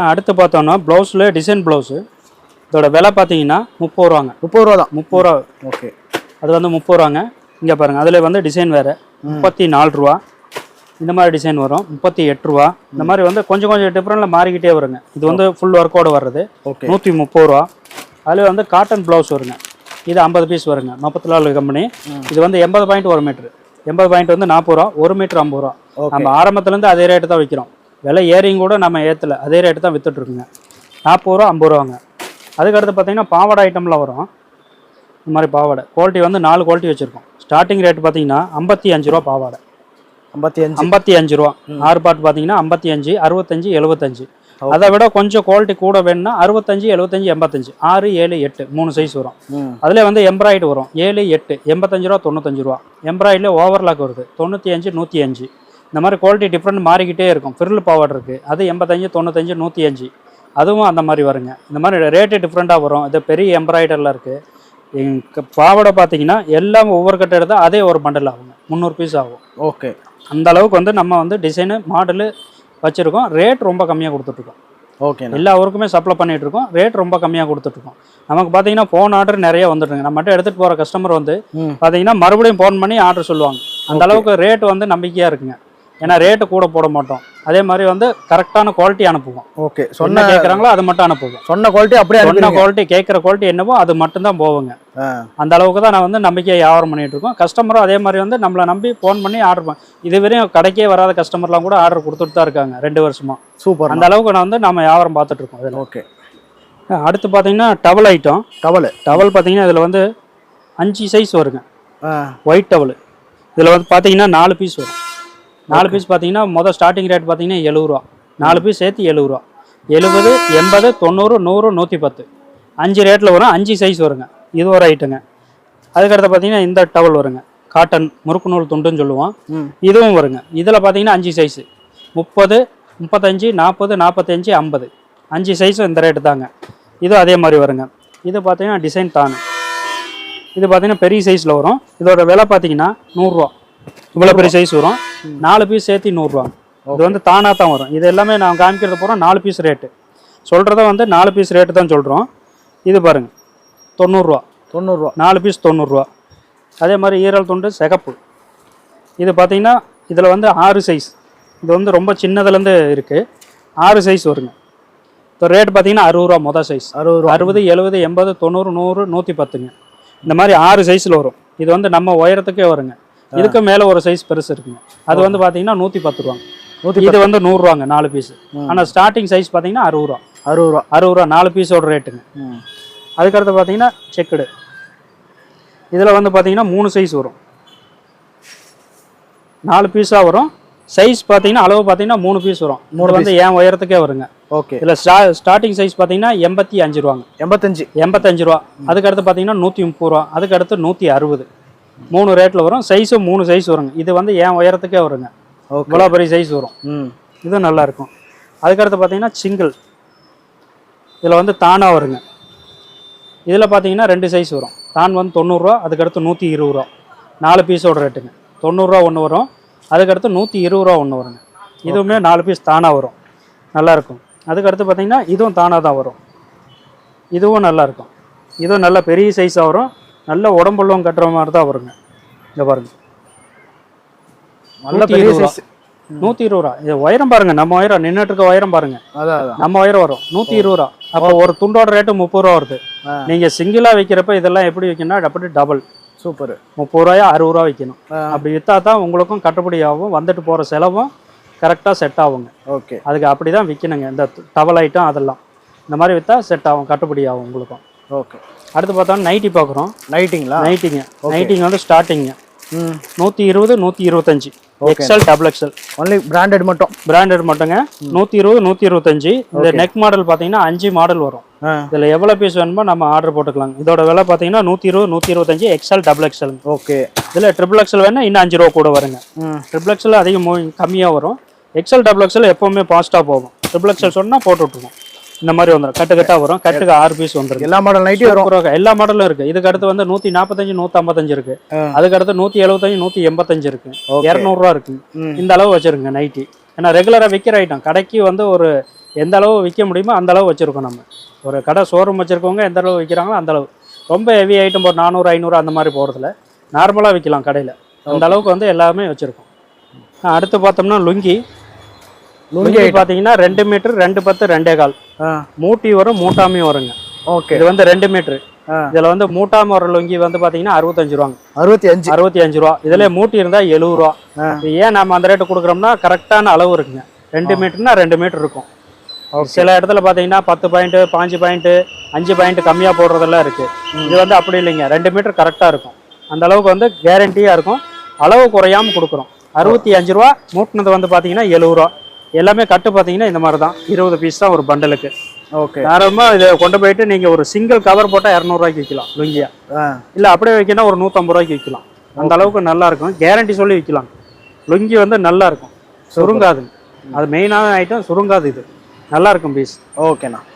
அடுத்து பார்த்தோன்னா ப்ளவுஸில் டிசைன் ப்ளவுஸு. இதோட விலை பார்த்தீங்கன்னா 30 ரூபாங்க. 30 ரூபா தான். 30 ரூபா. ஓகே. அது வந்து 30 ரூபாங்க. இங்கே பாருங்கள் அதில் வந்து டிசைன் வேறு 34 ரூபா. இந்த மாதிரி டிசைன் வரும் 38 ரூபா. இந்த மாதிரி வந்து கொஞ்சம் டிஃப்ரெண்ட்டில் மாறிக்கிட்டே வருங்க. இது வந்து ஃபுல் ஒர்க்கோடு வர்றது 130 ரூபா. அதில் வந்து காட்டன் ப்ளவுஸ் வருங்க. இது 50 பீஸ் வருங்க. 44 கம்பெனி. இது வந்து 80 பாயிண்ட் 1 மீட்ரு. 80 பாயிண்ட் வந்து 40 ரூபா. 1 மீட்டர் 50 ரூபா. நம்ம ஆரம்பத்துலேருந்து அதே ரேட்டு தான் விற்கிறோம். விலை ஏறியும் கூட நம்ம ஏற்றலை. அதே ரேட்டு தான் விற்றுட்ருக்குங்க. 40 ரூபா 50 ரூபாங்க. அதுக்கடுத்து பார்த்தீங்கன்னா பாவாடை ஐட்டம்லாம் வரும். இந்த மாதிரி பாவாடை குவாலிட்டி வந்து 4 குவாலிட்டி வச்சுருக்கோம். ஸ்டார்டிங் ரேட் பார்த்தீங்கன்னா 55 ரூபா பாவாடை. 55 ரூபா. 6 பாட்டு பார்த்தீங்கன்னா 55, 65, 75. அதை விட கொஞ்சம் குவாலிட்டி கூட வேணும்னா 65, 75, 85, 6, 7, 8 3 சைஸ் வரும். அதில் வந்து எம்ப்ராய்டு வரும் 7, 8, 85 ரூபா 95 ரூபா. எம்ப்ராய்டில் ஓவர்லாக் வருது 95, 105. இந்த மாதிரி குவாலிட்டி டிஃப்ரெண்ட் மாறிக்கிட்டே இருக்கும். ஃப்ரில் பாவாடை இருக்குது. அது 85, 95, 105. அதுவும் அந்த மாதிரி வருங்க. இந்த மாதிரி ரேட்டு டிஃப்ரெண்ட்டாக வரும். இது பெரிய எம்ப்ராய்டரில் இருக்குது. எங்கள் பாவாடை பார்த்தீங்கன்னா எல்லாம் ஒவ்வொரு கட்டை எடுத்தால் அதே ஒரு பண்டல் ஆகுங்க. 300 பீஸ் ஆகும். ஓகே. அந்த அளவுக்கு வந்து நம்ம வந்து டிசைனு மாடலு வச்சுருக்கோம். ரேட் ரொம்ப கம்மியாக கொடுத்துட்ருக்கோம். ஓகே. எல்லா ஊருக்குமே சப்ளை பண்ணிகிட்ருக்கோம். ரேட் ரொம்ப கம்மியாக கொடுத்துட்ருக்கோம். நமக்கு பார்த்தீங்கன்னா ஃபோன் ஆர்டர் நிறைய வந்துட்டுருங்க. நம்ம மட்டும் எடுத்துகிட்டு போகிற கஸ்டமர் வந்து பார்த்தீங்கன்னா மறுபடியும் ஃபோன் பண்ணி ஆர்டர் சொல்லுவாங்க. அந்த அளவுக்கு ரேட் வந்து நம்பிக்கையாக இருக்குங்க. ஏன்னா ரேட்டு கூட போட மாட்டோம். அதே மாதிரி வந்து கரெக்டான குவாலிட்டி அனுப்புவோம். ஓகே. சொன்ன கேட்குறாங்களோ அது மட்டும் அனுப்புவோம். சொன்ன குவாலிட்டி அப்படியே சொன்ன குவாலிட்டி கேட்குற குவாலிட்டி என்னவோ அது மட்டும்தான் போவோங்க. அந்த அளவுக்கு தான் நான் வந்து நம்பிக்கையை வியாபாரம் பண்ணிகிட்டு இருக்கோம். கஸ்டமரும் அதே மாதிரி வந்து நம்மளை நம்பி ஃபோன் பண்ணி ஆர்டர் பண்ண இதுவரையும் கடைக்கே வராத கஸ்டமர்லாம் கூட ஆர்டர் கொடுத்துட்டு தான் இருக்காங்க 2 வருஷமாக. சூப்பர். அந்த அளவுக்கு நான் வந்து நம்ம வியாபாரம் பார்த்துட்ருக்கோம் அதில். ஓகே. அடுத்து பார்த்தீங்கன்னா டவல் ஐட்டம். டவல் பார்த்தீங்கன்னா இதில் வந்து 5 சைஸ் வருங்க. White towel. இதில் வந்து பார்த்தீங்கன்னா 4 பீஸ் வரும். 4 பீஸ் பார்த்தீங்கன்னா மொதல் ஸ்டார்டிங் ரேட் பார்த்தீங்கன்னா 70 ரூபா. 4 பீஸ் சேர்த்து 70 ரூபா. 70, 80, 90, 100, 110 5 ரேட்டில் வரும். 5 சைஸ் வருங்க. இது ஒரு ஐட்டங்க. அதுக்கடுத்து பார்த்தீங்கன்னா இந்த டவல் வருங்க. காட்டன் முறுக்கு நூல் துண்டுன்னு சொல்லுவோம். இதுவும் வருங்க. இதில் பார்த்தீங்கன்னா 5 சைஸு 30, 35, 40, 45, 50 5 சைஸும் இந்த ரேட்டு தாங்க. இதுவும் அதே மாதிரி வருங்க. இது பார்த்தீங்கன்னா டிசைன் தானு. இது பார்த்தீங்கன்னா பெரிய சைஸில் வரும். இதோட விலை பார்த்தீங்கன்னா 100 ரூபா. இவ்வளோ பெரிய சைஸ் வரும். 4 பீஸ் சேர்த்து 100 ரூபா. இது வந்து தானாக தான் வரும். இது எல்லாமே நான் காமிக்கிறது போகிறோம் 4 பீஸ் ரேட்டு. சொல்கிறத வந்து 4 பீஸ் ரேட்டு தான் சொல்கிறோம். இது பாருங்கள் 90 ரூபா. 4 பீஸ் 90 ரூபா. அதே மாதிரி ஈரல் துண்டு சிகப்பு. இது பார்த்தீங்கன்னா இதில் வந்து 6 சைஸ். இது வந்து ரொம்ப சின்னதுலேருந்து இருக்குது. 6 சைஸ் வருங்க. இப்போ ரேட் பார்த்தீங்கன்னா 60 ரூபா மொதல் சைஸ். 60, 70, 80, 90, 100, 110ங்க. இந்த மாதிரி 6 சைஸில் வரும். இது வந்து நம்ம உயரத்துக்கே வருங்க. இதுக்கு மேலே ஒரு சைஸ் பெருசு இருக்குங்க. அது வந்து பார்த்தீங்கன்னா 110 ரூபா. இது வந்து 100 ரூபாங்க 4 பீஸ். ஆனால் ஸ்டார்டிங் சைஸ் பார்த்தீங்கன்னா 60 ரூபா. 60 ரூபா 4 பீஸோட ரேட்டுங்க. அதுக்கடுத்து பார்த்தீங்கன்னா செக்குடு. இதில் வந்து பார்த்தீங்கன்னா 3 சைஸ் வரும். 4 பீஸாக வரும். சைஸ் பார்த்தீங்கன்னா அளவு பார்த்தீங்கன்னா 3 பீஸ் வரும். 3 வந்து என் உயரத்துக்கே வருங்க. ஓகே. இதில் ஸ்டார்டிங் சைஸ் பார்த்தீங்கன்னா 85 ரூபாங்க. 85 ரூபா. அதுக்கடுத்து பார்த்தீங்கன்னா 130 ரூபா. அதுக்கடுத்து 160. 3 ரேட்டில் வரும். சைஸும் 3 சைஸ் வருங்க. இது வந்து என் உயரத்துக்கே வருங்க. இவ்வளோ பெரிய சைஸ் வரும். இதுவும் நல்லாயிருக்கும். அதுக்கடுத்து பார்த்தீங்கன்னா சிங்கிள். இதில் வந்து தானாக வருங்க. இதில் பார்த்தீங்கன்னா 2 சைஸ் வரும். தான் வந்து 90 ரூபா. அதுக்கடுத்து 120 ரூபா. 4 பீஸோட ரேட்டுங்க. 90 ரூபா ஒன்று வரும். அதுக்கடுத்து 120 ரூபா ஒன்று வருங்க. இதுவுமே 4 பீஸ் தானாக வரும். நல்லாயிருக்கும். அதுக்கடுத்து பார்த்தீங்கன்னா இதுவும் தானாக தான் வரும். இதுவும் நல்லாயிருக்கும். இதுவும் நல்ல பெரிய சைஸாக வரும். நல்ல உடம்புள்ளவங்க கட்டுற மாதிரி தான் வருங்க. இங்கே பாருங்க. நல்ல பெரிய சைஸ். 120 ரூபா. இது உயரம் பாருங்க, நம்ம உயரம் நின்றுட்டு இருக்க உயரம் பாருங்க,
அதான்
நம்ம உயரம் வரும் 120 ரூபா. அப்போ ஒரு துண்டோட ரேட்டு 30 ரூபா வருது. நீங்க சிங்கிளா வைக்கிறப்ப இதெல்லாம் எப்படி வைக்கணும்னா அப்படி டபுள்
சூப்பர்.
30 ரூபாயா 60 ரூபா வைக்கணும். அப்படி விற்றா தான் உங்களுக்கும் கட்டுப்படி ஆகும், வந்துட்டு போகிற செலவும் கரெக்டாக செட் ஆகுங்க.
ஓகே,
அதுக்கு அப்படி தான் விற்கணுங்க. இந்த டவல் ஐட்டம் அதெல்லாம் இந்த மாதிரி விற்றா செட் ஆகும், கட்டுப்படி ஆகும் உங்களுக்கும்.
ஓகே,
அடுத்து பார்த்தோம்னா நைட்டி பார்க்குறோம்.
நைட்டிங்களா?
நைட்டிங் வந்து ஸ்டார்டிங்க 120 125 XL double XL.
Only branded
மட்டுங்க 120 125. இந்த நெக் மாடல் பார்த்தீங்கன்னா 5 மாடல் வரும். இதில் எவ்வளோ பீஸ் வேணுமோ நம்ம ஆர்டர் போட்டுக்கலாம். இதோட விலை பார்த்தீங்கன்னா 120 125 எக்ஸ்எல் டபுள் எக்ஸ்எல்.
ஓகே,
இதில் ட்ரிபிள் எக்ஸ்எல் வேணா இன்னும் 5 ரூபா கூட வருங்க. ட்ரிபிள் எக்ஸ்எல் அதிகம் கம்மியாக வரும். எக்ஸ்எல் டபுள் எக்ஸ்எல் எப்போவுமே ஃபாஸ்ட்டாக போகும். ட்ரிபிள் எக்ஸ்எல் சொன்னால் போட்டு விட்டுருவோம். இந்த மாதிரி வந்துடும், கட்டுக்கட்டாக வரும். கட்டுக்கு 6 பீஸ் வந்துடும்.
எல்லா மாடல் நைட்டி வரும்,
எல்லா மாடலும் இருக்கு. இதுக்கு அடுத்து வந்து 145 155 இருக்கு. அதுக்கு அடுத்து 175 185 இருக்கு. 200 ரூபா இருக்கு. இந்த அளவு வச்சிருங்க நைட்டி. ஏன்னா ரெகுலராக விற்கிற ஐட்டம், கடைக்கு வந்து ஒரு எந்த அளவு விற்க முடியுமோ அந்த அளவு வச்சிருக்கோம். நம்ம ஒரு கடை ஷோரூம் வச்சிருக்கவங்க எந்த அளவு விற்கிறாங்களோ அந்த அளவு. ரொம்ப ஹெவி ஐட்டம் ஒரு 400 500 அந்த மாதிரி போகிறதுல நார்மலாக விற்கலாம் கடையில். அந்த அளவுக்கு வந்து எல்லாமே வச்சிருக்கோம். அடுத்து பார்த்தோம்னா லுங்கி பார்த்தீங்கன்னா 2 மீட்டர் 210 2.25 மூட்டி வரும், மூட்டாமையும் வருங்க.
ஓகே,
இது வந்து 2 மீட்டர். இதுல வந்து மூட்டாம வர லுங்கி வந்து பாத்தீங்கன்னா 65 ரூபாங்க. 65 ரூபா. இதுல மூட்டி இருந்தா 70 ரூபா. ஏன் நம்ம அந்த ரேட்டு கொடுக்குறோம்னா கரெக்டான அளவு இருக்குங்க. 2 மீட்டர்னா 2 மீட்டர் இருக்கும். சில இடத்துல பாத்தீங்கன்னா 10 பாயிண்ட் 5 பாயிண்ட் 5 பாயிண்ட் கம்மியா போடுறதெல்லாம் இருக்கு. இது வந்து அப்படி இல்லைங்க, 2 மீட்டர் கரெக்டா இருக்கும். அந்த அளவுக்கு வந்து கேரண்டியா இருக்கும். அளவு குறையாம கொடுக்குறோம். 65 ரூபா. மூட்டினது வந்து பாத்தீங்கன்னா 70 ரூபா. எல்லாமே கட்டு பார்த்தீங்கன்னா இந்த மாதிரி தான். 20 பீஸ் தான் ஒரு பண்டலுக்கு.
ஓகே,
தாராளமாக இதை கொண்டு போயிட்டு நீங்கள் ஒரு சிங்கிள் கவர் போட்டால் 200 ரூபாய்க்கு விற்கலாம் லுங்கியா. இல்லை அப்படியே வைக்கணும் ஒரு 150 ரூபாய்க்கு விற்கலாம். அந்த அளவுக்கு நல்லா இருக்கும். கேரண்டி சொல்லி விற்கலாம். லுங்கி வந்து நல்லா இருக்கும், சுருங்காது. அது மெயினான ஐட்டம் சுருங்காது. இது நல்லா இருக்கும் பீஸ்.
ஓகேண்ணா.